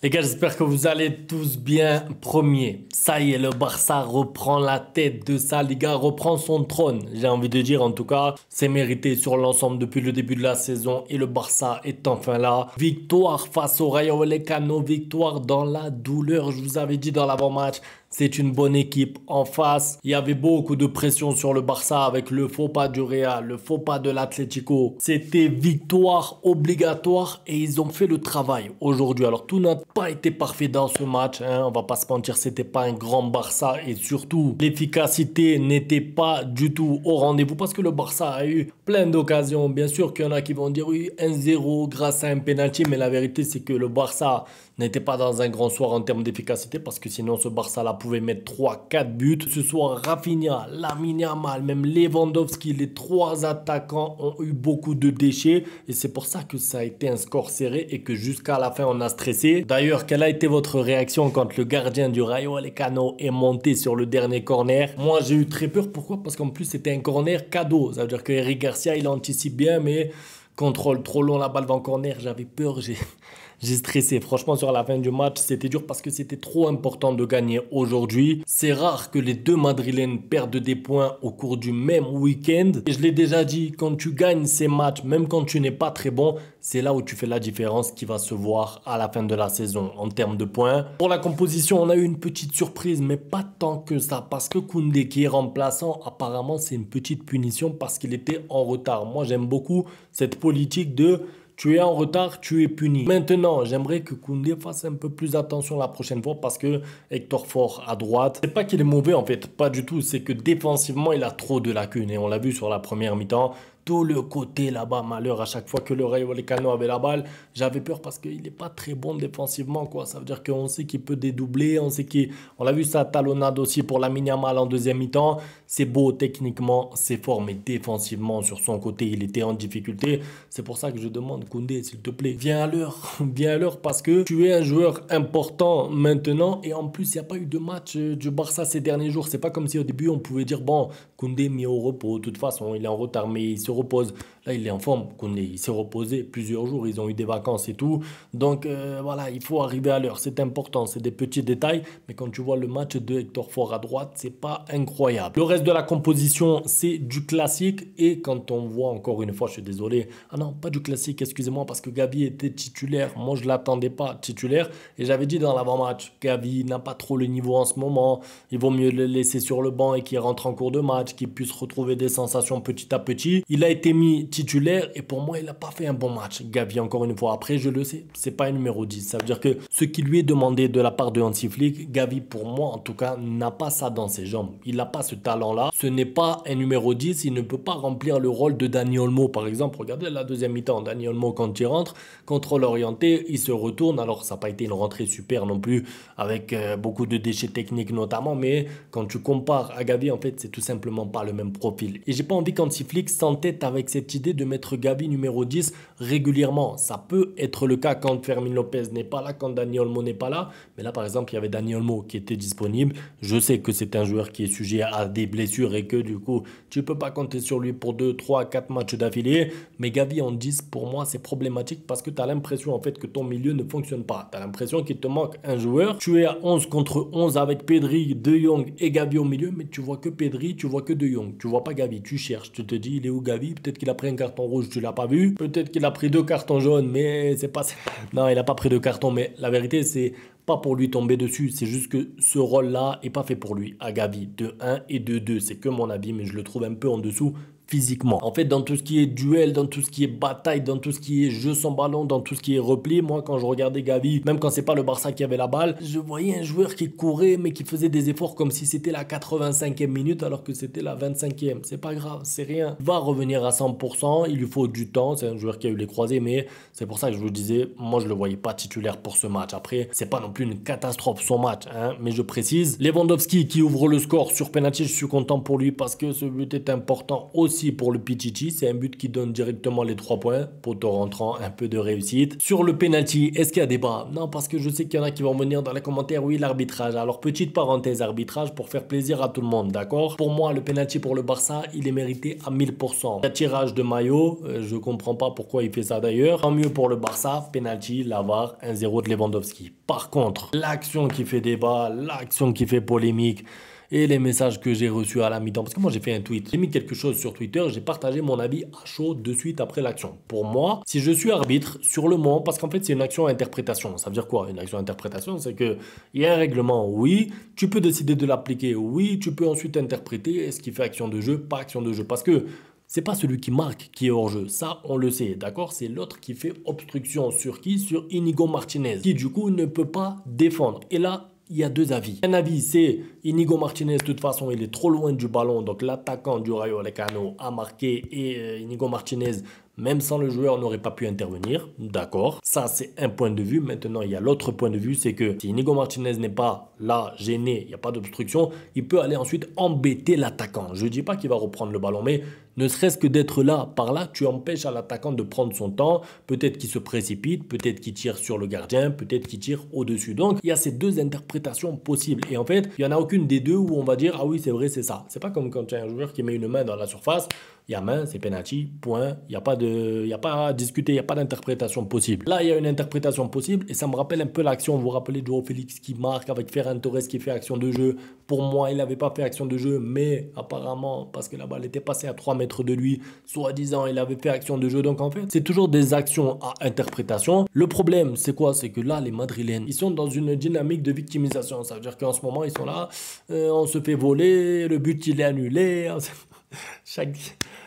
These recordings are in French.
Les gars, j'espère que vous allez tous bien. Premier, ça y est, le Barça reprend la tête de sa Liga, reprend son trône. J'ai envie de dire, en tout cas, c'est mérité sur l'ensemble depuis le début de la saison et le Barça est enfin là. Victoire face au Rayo Vallecano, victoire dans la douleur. Je vous avais dit dans l'avant-match, c'est une bonne équipe en face. Il y avait beaucoup de pression sur le Barça avec le faux pas du Real, le faux pas de l'Atlético. C'était victoire obligatoire et ils ont fait le travail aujourd'hui. Alors tout n'a pas été parfait dans ce match, hein. On va pas se mentir, c'était pas un grand Barça et surtout l'efficacité n'était pas du tout au rendez-vous parce que le Barça a eu plein d'occasions. Bien sûr qu'il y en a qui vont dire oui, 1-0 grâce à un penalty, mais la vérité c'est que le Barça n'était pas dans un grand soir en termes d'efficacité parce que sinon ce Barça-là pouvait mettre 3-4 buts. Ce soir, Rafinha, Lamine Yamal, même Lewandowski, les trois attaquants ont eu beaucoup de déchets et c'est pour ça que ça a été un score serré et que jusqu'à la fin on a stressé. D'ailleurs, quelle a été votre réaction quand le gardien du Rayo Vallecano est monté sur le dernier corner? Moi j'ai eu très peur, pourquoi? Parce qu'en plus c'était un corner cadeau, ça veut dire que Eric Garcia il anticipe bien mais contrôle trop long, la balle va en corner, j'avais peur, j'ai stressé. Franchement, sur la fin du match, c'était dur parce que c'était trop important de gagner aujourd'hui. C'est rare que les deux Madrilènes perdent des points au cours du même week-end. Et je l'ai déjà dit, quand tu gagnes ces matchs, même quand tu n'es pas très bon, c'est là où tu fais la différence qui va se voir à la fin de la saison en termes de points. Pour la composition, on a eu une petite surprise, mais pas tant que ça. Parce que Koundé, qui est remplaçant, apparemment, c'est une petite punition parce qu'il était en retard. Moi, j'aime beaucoup cette politique de tu es en retard, tu es puni. Maintenant, j'aimerais que Koundé fasse un peu plus attention la prochaine fois parce que Hector Fort à droite, c'est pas qu'il est mauvais en fait, pas du tout. C'est que défensivement, il a trop de lacunes et on l'a vu sur la première mi-temps. Tout le côté là-bas, malheur, à chaque fois que le Rayo Vallecano avait la balle, j'avais peur parce qu'il n'est pas très bon défensivement, quoi. Ça veut dire qu'on sait qu'il peut dédoubler, on sait on l'a vu sa talonnade aussi pour Lamine Yamal en deuxième mi-temps. C'est beau techniquement, c'est fort, mais défensivement, sur son côté, il était en difficulté. C'est pour ça que je demande, Koundé, s'il te plaît, viens à l'heure, viens à l'heure parce que tu es un joueur important maintenant et en plus, il n'y a pas eu de match du Barça ces derniers jours. C'est pas comme si au début, on pouvait dire, bon, Koundé mis au repos, de toute façon, il est en retard, mais il se repose. Là, il est en forme. Il s'est reposé plusieurs jours. Ils ont eu des vacances et tout. Donc, voilà, il faut arriver à l'heure. C'est important. C'est des petits détails. Mais quand tu vois le match de Hector Fort à droite, c'est pas incroyable. Le reste de la composition, c'est du classique. Et quand on voit, encore une fois, je suis désolé. Ah non, pas du classique, excusez-moi, parce que Gavi était titulaire. Moi, je ne l'attendais pas titulaire. Et j'avais dit dans l'avant-match, Gavi n'a pas trop le niveau en ce moment. Il vaut mieux le laisser sur le banc et qu'il rentre en cours de match, qu'il puisse retrouver des sensations petit à petit. Il a été mis titulaire et pour moi, il n'a pas fait un bon match. Gavi, encore une fois, après, je le sais, c'est pas un numéro 10. Ça veut dire que ce qui lui est demandé de la part de Hansi Flick, Gavi, pour moi, en tout cas, n'a pas ça dans ses jambes. Il n'a pas ce talent-là. Ce n'est pas un numéro 10. Il ne peut pas remplir le rôle de Dani Olmo, par exemple. Regardez la deuxième mi-temps. Dani Olmo, quand il rentre, contrôle orienté, il se retourne. Alors, ça n'a pas été une rentrée super non plus, avec beaucoup de déchets techniques notamment, mais quand tu compares à Gavi, en fait, c'est tout simplement pas le même profil. Et j'ai pas envie qu'Hansi Flick s'entête avec cette idée de mettre Gavi numéro 10 régulièrement. Ça peut être le cas quand Fermin Lopez n'est pas là, quand Dani Olmo n'est pas là. Mais là, par exemple, il y avait Dani Olmo qui était disponible. Je sais que c'est un joueur qui est sujet à des blessures et que du coup, tu peux pas compter sur lui pour 2, 3, 4 matchs d'affilée. Mais Gavi en 10, pour moi, c'est problématique parce que tu as l'impression en fait que ton milieu ne fonctionne pas. Tu as l'impression qu'il te manque un joueur. Tu es à 11 contre 11 avec Pedri, De Jong et Gavi au milieu, mais tu vois que Pedri, tu vois que De Jong. Tu vois pas Gavi. Tu cherches, tu te dis, il est où Gavi? Peut-être qu'il a pris un carton rouge, tu l'as pas vu. Peut-être qu'il a pris 2 cartons jaunes, mais c'est pas... Non, il a pas pris de carton, mais la vérité, c'est pas pour lui tomber dessus. C'est juste que ce rôle-là est pas fait pour lui. À Gavi, de 1 et de 2. C'est que mon avis, mais je le trouve un peu en dessous physiquement. En fait, dans tout ce qui est duel, dans tout ce qui est bataille, dans tout ce qui est jeu sans ballon, dans tout ce qui est repli, moi, quand je regardais Gavi, même quand c'est pas le Barça qui avait la balle, je voyais un joueur qui courait, mais qui faisait des efforts comme si c'était la 85e minute, alors que c'était la 25e. C'est pas grave, c'est rien. Il va revenir à 100%, il lui faut du temps, c'est un joueur qui a eu les croisés, mais c'est pour ça que je vous disais, moi, je le voyais pas titulaire pour ce match. Après, c'est pas non plus une catastrophe son match, hein, mais je précise, Lewandowski qui ouvre le score sur penalty, je suis content pour lui parce que ce but est important aussi aussi pour le Pichichi. C'est un but qui donne directement les 3 points. Poteau rentrant, un peu de réussite. Sur le penalty, est-ce qu'il y a débat? Non, parce que je sais qu'il y en a qui vont venir dans les commentaires. Oui, l'arbitrage. Alors, petite parenthèse, arbitrage pour faire plaisir à tout le monde, d'accord? Pour moi, le penalty pour le Barça, il est mérité à 1000%. Il y a tirage de maillot. Je comprends pas pourquoi il fait ça d'ailleurs. Tant mieux pour le Barça. Penalty, la VAR, 1-0 de Lewandowski. Par contre, l'action qui fait débat, l'action qui fait polémique, et les messages que j'ai reçus à la mi-temps. Parce que moi, j'ai fait un tweet. J'ai mis quelque chose sur Twitter. J'ai partagé mon avis à chaud de suite après l'action. Pour moi, si je suis arbitre, sur le moment, parce qu'en fait, c'est une action à interprétation. Ça veut dire quoi? Une action à interprétation, c'est qu'il y a un règlement, oui. Tu peux décider de l'appliquer, oui. Tu peux ensuite interpréter ce qui fait action de jeu, pas action de jeu. Parce que c'est pas celui qui marque qui est hors jeu. Ça, on le sait, d'accord? C'est l'autre qui fait obstruction sur qui? Sur Inigo Martinez, qui du coup ne peut pas défendre. Et là, il y a deux avis. Un avis, c'est Inigo Martinez, de toute façon, il est trop loin du ballon. Donc, l'attaquant du Rayo Vallecano a marqué et Inigo Martinez, même sans le joueur, n'aurait pas pu intervenir. D'accord. Ça, c'est un point de vue. Maintenant, il y a l'autre point de vue, c'est que si Inigo Martinez n'est pas là, gêné, il n'y a pas d'obstruction, il peut aller ensuite embêter l'attaquant. Je ne dis pas qu'il va reprendre le ballon, mais ne serait-ce que d'être là, par là, tu empêches à l'attaquant de prendre son temps. Peut-être qu'il se précipite, peut-être qu'il tire sur le gardien, peut-être qu'il tire au-dessus. Donc, il y a ces deux interprétations possibles. Et en fait, il n'y en a aucune des deux où on va dire « Ah oui, c'est vrai, c'est ça ». C'est pas comme quand tu as un joueur qui met une main dans la surface. Il y a main, c'est penalty, point. Il n'y a pas à discuter, il n'y a pas d'interprétation possible. Là, il y a une interprétation possible et ça me rappelle un peu l'action. Vous vous rappelez de Joao Félix qui marque avec Ferran Torres qui fait action de jeu. Pour moi, il n'avait pas fait action de jeu, mais apparemment, parce que la balle était passée à 3 mètres de lui, soi-disant, il avait fait action de jeu. Donc en fait, c'est toujours des actions à interprétation. Le problème, c'est quoi? C'est que là, les Madrilènes, ils sont dans une dynamique de victimisation. Ça veut dire qu'en ce moment, ils sont là, on se fait voler, le but, il est annulé.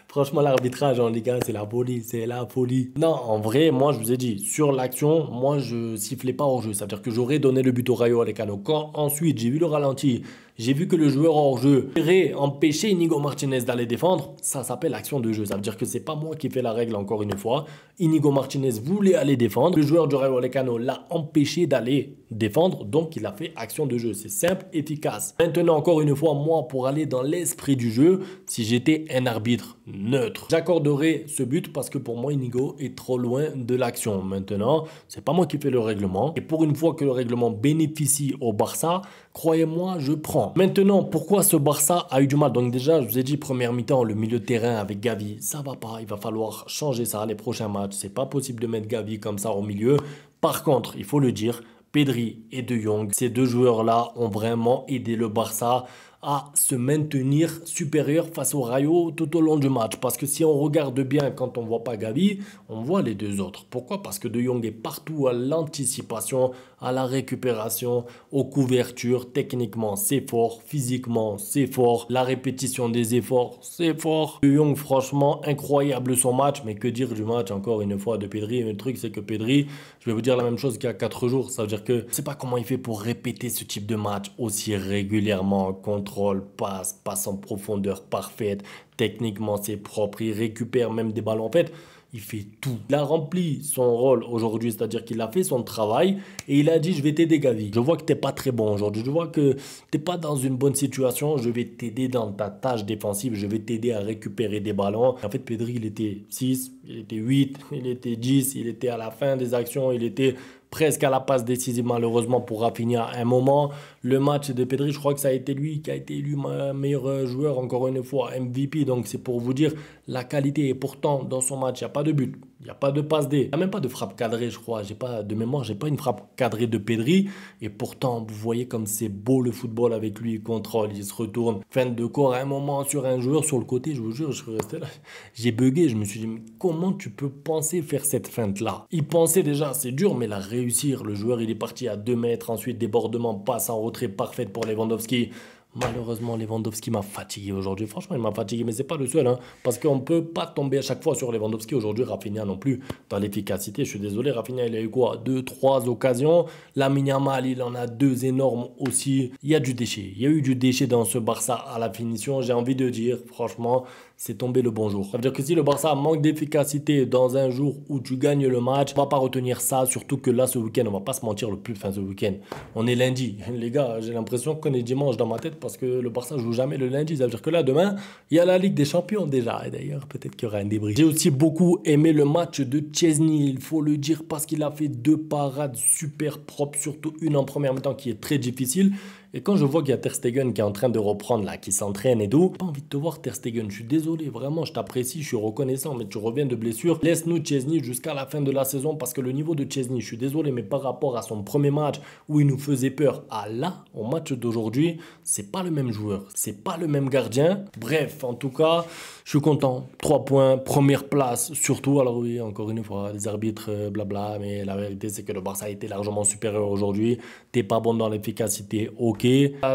Franchement, l'arbitrage en Ligue 1, c'est la folie, c'est la folie. Non, en vrai, moi, je vous ai dit, sur l'action, moi, je sifflais pas hors jeu. Ça veut dire que j'aurais donné le but au Rayo Vallecano. Quand ensuite, j'ai vu le ralenti, j'ai vu que le joueur hors jeu aurait empêché Inigo Martinez d'aller défendre, ça s'appelle action de jeu. Ça veut dire que c'est pas moi qui fais la règle encore une fois. Inigo Martinez voulait aller défendre. Le joueur du Rayo Vallecano l'a empêché d'aller défendre, donc il a fait action de jeu. C'est simple, efficace. Maintenant, encore une fois, moi, pour aller dans l'esprit du jeu, si j'étais un arbitre neutre, j'accorderais ce but parce que pour moi, Inigo est trop loin de l'action. Maintenant, c'est pas moi qui fais le règlement. Et pour une fois que le règlement bénéficie au Barça, croyez-moi, je prends. Maintenant, pourquoi ce Barça a eu du mal? Donc déjà, je vous ai dit, première mi-temps, le milieu de terrain avec Gavi, ça va pas. Il va falloir changer ça les prochains matchs. C'est pas possible de mettre Gavi comme ça au milieu. Par contre, il faut le dire, Pedri et De Jong, ces deux joueurs-là ont vraiment aidé le Barça à se maintenir supérieur face au Rayo tout au long du match. Parce que si on regarde bien, quand on ne voit pas Gavi, on voit les deux autres. Pourquoi? Parce que De Jong est partout à l'anticipation, à la récupération, aux couvertures. Techniquement, c'est fort. Physiquement, c'est fort. La répétition des efforts, c'est fort. De Jong, franchement, incroyable son match. Mais que dire du match, encore une fois, de Pedri? Le truc, c'est que Pedri, je vais vous dire la même chose qu'il y a 4 jours. Ça veut dire que je ne sais pas comment il fait pour répéter ce type de match aussi régulièrement. Contrôle, passe en profondeur parfaite. Techniquement, c'est propre. Il récupère même des ballons. En fait, il fait tout. Il a rempli son rôle aujourd'hui, c'est-à-dire qu'il a fait son travail et il a dit, je vais t'aider Gavi. Je vois que tu n'es pas très bon aujourd'hui. Je vois que tu n'es pas dans une bonne situation. Je vais t'aider dans ta tâche défensive. Je vais t'aider à récupérer des ballons. En fait, Pedri, il était 6, il était 8, il était 10, il était à la fin des actions, il était presque à la passe décisive malheureusement pour Rafinha à un moment. Le match de Pedri, je crois que ça a été lui qui a été élu meilleur joueur, encore une fois, MVP. Donc c'est pour vous dire la qualité. Et pourtant, dans son match, il n'y a pas de but, il n'y a pas de passe D, il n'y a même pas de frappe cadrée, je crois. J'ai pas de mémoire, j'ai pas une frappe cadrée de Pedri. Et pourtant, vous voyez comme c'est beau le football avec lui. Il contrôle, il se retourne. Fin de corps à un moment sur un joueur sur le côté, je vous jure, je suis resté là. J'ai bugué, je me suis dit, mais comment tu peux penser faire cette feinte-là? Il pensait déjà, c'est dur, mais la réussir. Le joueur, il est parti à 2 mètres. Ensuite, débordement, passe en retrait parfaite pour Lewandowski. Malheureusement, Lewandowski m'a fatigué aujourd'hui. Franchement, il m'a fatigué, mais c'est pas le seul. Parce qu'on ne peut pas tomber à chaque fois sur Lewandowski. Aujourd'hui, Rafinha non plus. Dans l'efficacité, je suis désolé, Rafinha, il a eu quoi? 2, 3 occasions. Lamine Yamal, il en a 2 énormes aussi. Il y a du déchet. Il y a eu du déchet dans ce Barça à la finition. J'ai envie de dire, franchement, c'est tombé le bonjour. Ça veut dire que si le Barça manque d'efficacité dans un jour où tu gagnes le match, on va pas retenir ça, surtout que là ce week-end, on va pas se mentir le plus, fin ce week-end, on est lundi. Les gars, j'ai l'impression qu'on est dimanche dans ma tête parce que le Barça joue jamais le lundi. Ça veut dire que là demain, il y a la Ligue des Champions déjà. Et d'ailleurs, peut-être qu'il y aura un débrief. J'ai aussi beaucoup aimé le match de Szczęsny, il faut le dire, parce qu'il a fait 2 parades super propres, surtout une en première mi-temps qui est très difficile. Et quand je vois qu'il y a Ter Stegen qui est en train de reprendre là, qui s'entraîne et tout, j'ai pas envie de te voir Ter Stegen, je suis désolé, vraiment, je t'apprécie, je suis reconnaissant, mais tu reviens de blessure. Laisse-nous Szczęsny jusqu'à la fin de la saison parce que le niveau de Szczęsny, je suis désolé, mais par rapport à son premier match où il nous faisait peur, à là, au match d'aujourd'hui, c'est pas le même joueur, c'est pas le même gardien. Bref, en tout cas, je suis content. 3 points, première place, surtout. Alors oui, encore une fois, les arbitres, blabla, mais la vérité, c'est que le Barça a été largement supérieur aujourd'hui. T'es pas bon dans l'efficacité, ok.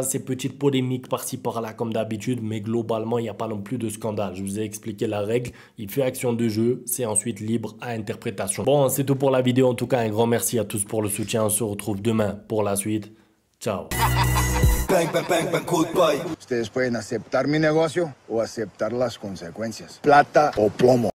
Ces petites polémiques par-ci par-là comme d'habitude, mais globalement il n'y a pas non plus de scandale. Je vous ai expliqué la règle, il fait action de jeu, c'est ensuite libre à interprétation. Bon, c'est tout pour la vidéo, en tout cas un grand merci à tous pour le soutien, on se retrouve demain pour la suite. Ciao. Ustedes pueden aceptar mi negocio o aceptar las consecuencias. Plata o plomo.